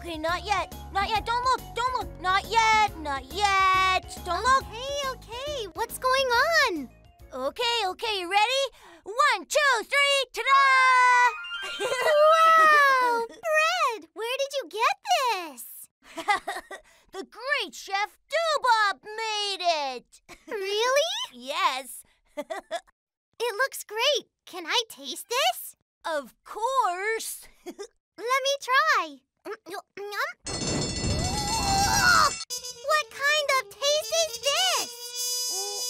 Okay, not yet. Not yet. Don't look. Don't look. Not yet. Not yet. Don't look. Okay. What's going on? Okay. You ready? 1, 2, 3. Ta-da! Wow! Bread! Where did you get this? The great Chef Doobop made it! Really? Yes. It looks great. Can I taste this? Of course. Let me try. What kind of taste is this?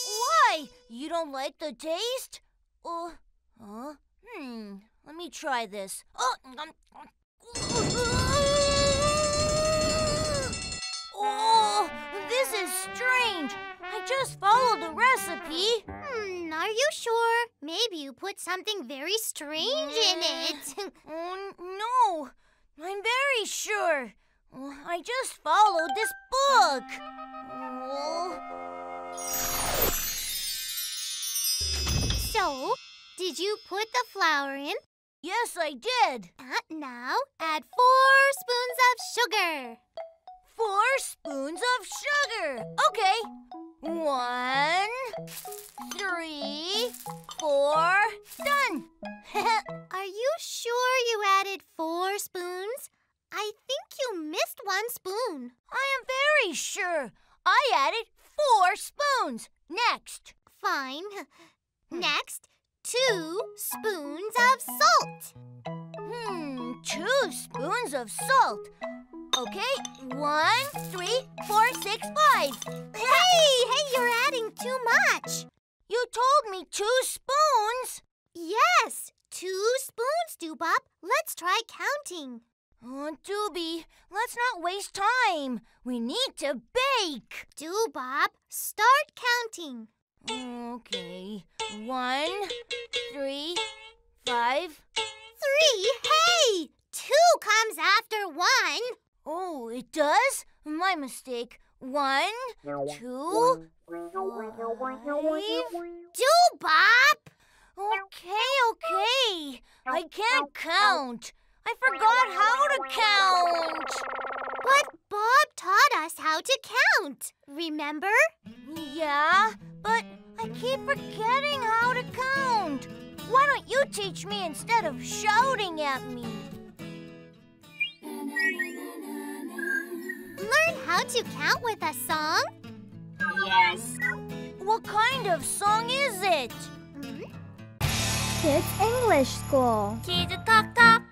Why? You don't like the taste? Let me try this. Oh, this is strange. I just followed the recipe. Are you sure? Maybe you put something very strange in it. No, I'm very sure. I just followed this book. So, did you put the flour in? Yes, I did. Now, add 4 spoons of sugar. 4 spoons of sugar. Okay. 1, 3, 4. Done. Are you sure you added 4 spoons? I think you missed 1 spoon. I am very sure. I added 4 spoons. Next. Fine. Next, 2 spoons of salt. 2 spoons of salt. Okay, 1, 3, 4, 6, 5. Hey, you're adding too much. You told me 2 spoons. Yes, 2 spoons, Doobop. Let's try counting. Doobie, let's not waste time. We need to bake. Doobop, start counting. Okay, 1, 3, 5. 3? Hey! 2 comes after 1. Oh, it does? My mistake. 1, 2, 5. Doobop! Okay. I can't count. I forgot how to count. But Bob taught us how to count. Remember? Yeah, but I keep forgetting how to count. Why don't you teach me instead of shouting at me? Learn how to count with a song? Yes. What kind of song is it? Kids English School. 키즈톡톡